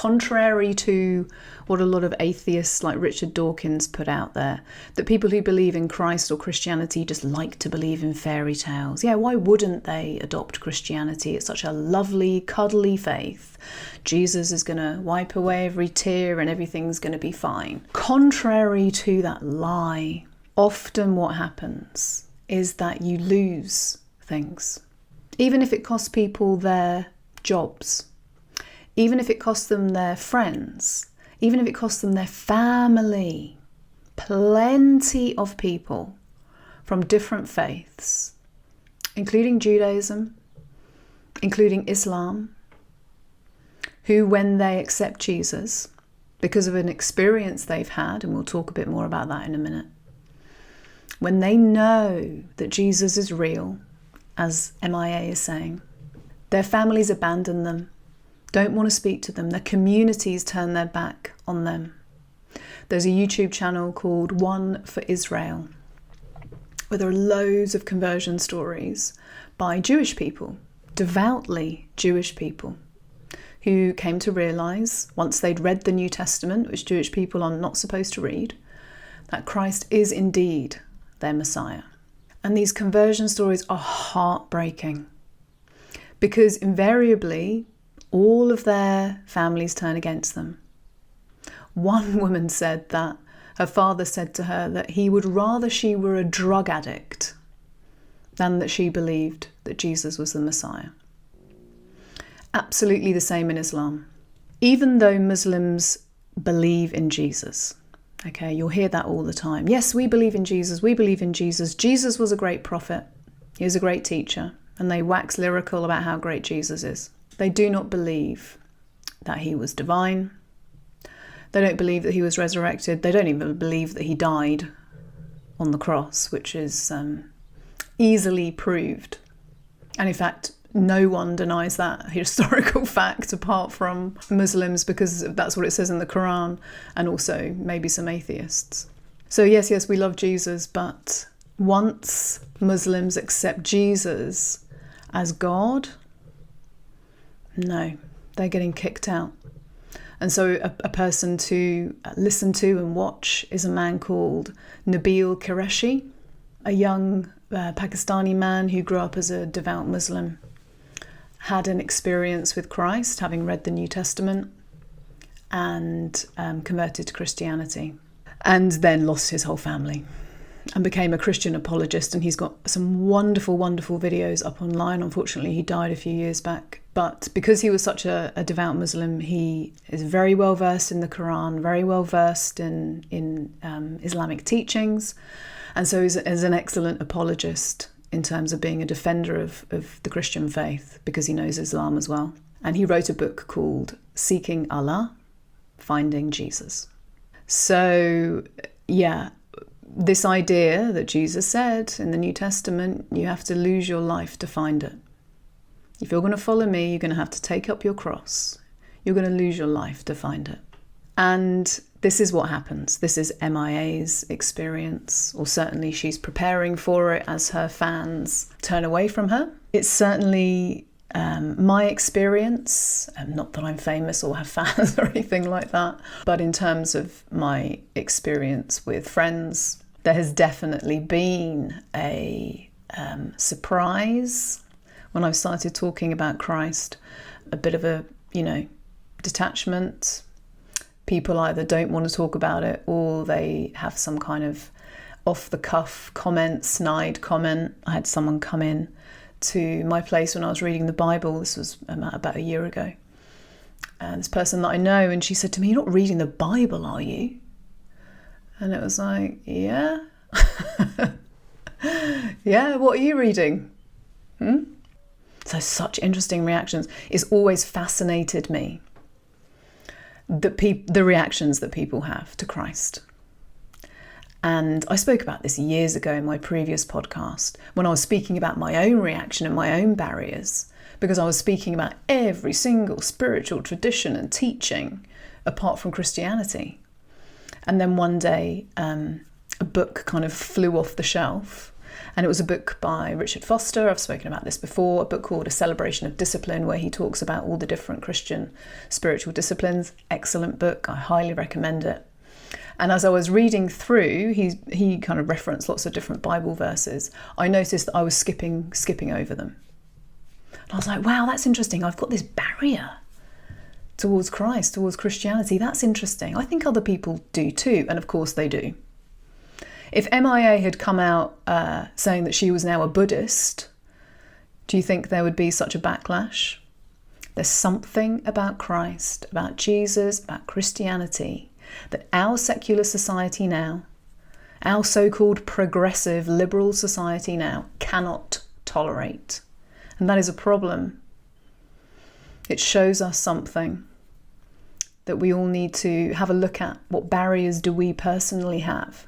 contrary to what a lot of atheists like Richard Dawkins put out there, that people who believe in Christ or Christianity just like to believe in fairy tales. Yeah, why wouldn't they adopt Christianity? It's such a lovely, cuddly faith. Jesus is going to wipe away every tear and everything's going to be fine. Contrary to that lie, often what happens is that you lose things. Even if it costs people their jobs, even if it costs them their friends, even if it costs them their family. Plenty of people from different faiths, including Judaism, including Islam, who when they accept Jesus, because of an experience they've had, and we'll talk a bit more about that in a minute, when they know that Jesus is real, as MIA is saying, their families abandon them, don't want to speak to them, their communities turn their back on them. There's a YouTube channel called One for Israel, where there are loads of conversion stories by Jewish people, devoutly Jewish people, who came to realise, once they'd read the New Testament, which Jewish people are not supposed to read, that Christ is indeed their Messiah. And these conversion stories are heartbreaking, because invariably all of their families turn against them. One woman said that her father said to her that he would rather she were a drug addict than that she believed that Jesus was the Messiah. Absolutely the same in Islam. Even though Muslims believe in Jesus, okay, you'll hear that all the time. Yes, we believe in Jesus, we believe in Jesus. Jesus was a great prophet, he was a great teacher, and they wax lyrical about how great Jesus is. They do not believe that he was divine. They don't believe that he was resurrected. They don't even believe that he died on the cross, which is easily proved. And in fact, no one denies that historical fact apart from Muslims, because that's what it says in the Quran, and also maybe some atheists. So yes, we love Jesus, but once Muslims accept Jesus as God, no, they're getting kicked out. And so a person to listen to and watch is a man called Nabil Qureshi, a young Pakistani man who grew up as a devout Muslim, had an experience with Christ, having read the New Testament, and converted to Christianity, and then lost his whole family and became a Christian apologist. And he's got some wonderful, wonderful videos up online. Unfortunately, he died a few years back. But because he was such a devout Muslim, he is very well versed in the Quran, very well versed in Islamic teachings. And so is an excellent apologist in terms of being a defender of the Christian faith, because he knows Islam as well. And he wrote a book called Seeking Allah, Finding Jesus. So, yeah, this idea that Jesus said in the New Testament, you have to lose your life to find it. If you're going to follow me, you're going to have to take up your cross. You're going to lose your life to find it. And this is what happens. This is MIA's experience, or certainly she's preparing for it as her fans turn away from her. It's certainly my experience, not that I'm famous or have fans or anything like that, but in terms of my experience with friends, there has definitely been a surprise when I've started talking about Christ, a bit of a, detachment. People either don't want to talk about it, or they have some kind of off-the-cuff comment, snide comment. I had someone come in to my place when I was reading the Bible. This was about a year ago. And this person that I know, and she said to me, "You're not reading the Bible, are you?" And it was like, yeah. Yeah, what are you reading? So such interesting reactions. It's always fascinated me, the reactions that people have to Christ. And I spoke about this years ago in my previous podcast, when I was speaking about my own reaction and my own barriers, because I was speaking about every single spiritual tradition and teaching apart from Christianity. And then one day, a book kind of flew off the shelf, And it was a book by Richard Foster. I've spoken about this before, a book called A Celebration of Discipline, where he talks about all the different Christian spiritual disciplines. Excellent book. I highly recommend it. And as I was reading through, he kind of referenced lots of different Bible verses. I noticed that I was skipping over them. And I was like, wow, that's interesting. I've got this barrier towards Christ, towards Christianity. That's interesting. I think other people do too. And of course they do. If MIA had come out saying that she was now a Buddhist, do you think there would be such a backlash? There's something about Christ, about Jesus, about Christianity, that our secular society now, our so-called progressive liberal society now, cannot tolerate. And that is a problem. It shows us something that we all need to have a look at. What barriers do we personally have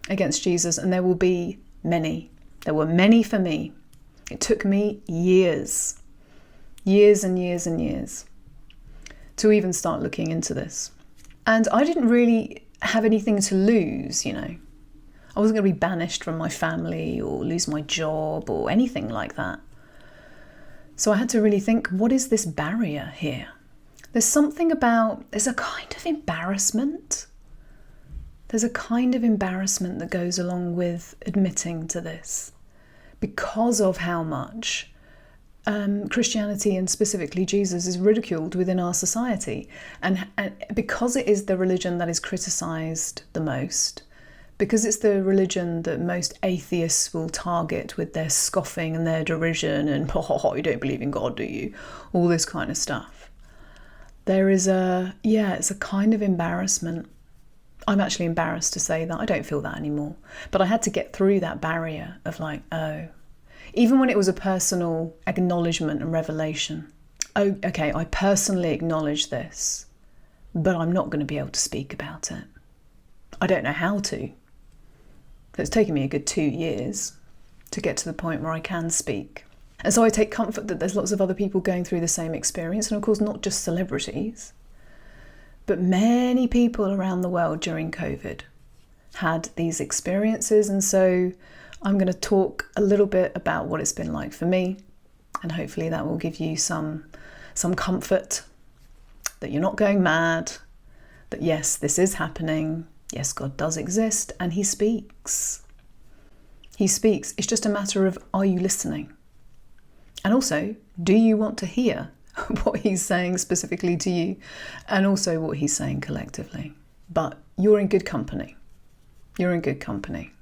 against Jesus? And there will be many. There were many for me. It took me years and years and years to even start looking into this. And I didn't really have anything to lose, you know. I wasn't going to be banished from my family or lose my job or anything like that. So I had to really think, what is this barrier here? There's a kind of embarrassment. There's a kind of embarrassment that goes along with admitting to this because of how much Christianity and specifically Jesus is ridiculed within our society. And because it is the religion that is criticised the most, because it's the religion that most atheists will target with their scoffing and their derision and, oh, you don't believe in God, do you? All this kind of stuff. There is it's a kind of embarrassment. I'm actually embarrassed to say that. I don't feel that anymore. But I had to get through that barrier of like, oh, even when it was a personal acknowledgement and revelation. Oh, okay, I personally acknowledge this, but I'm not going to be able to speak about it. I don't know how to. It's taken me a good 2 years to get to the point where I can speak. And so I take comfort that there's lots of other people going through the same experience, and of course not just celebrities, but many people around the world during COVID had these experiences. And so I'm going to talk a little bit about what it's been like for me, and hopefully that will give you some comfort that you're not going mad, that yes, this is happening. Yes, God does exist and he speaks. He speaks. It's just a matter of, are you listening? And also, do you want to hear what he's saying specifically to you, and also what he's saying collectively? But you're in good company. You're in good company.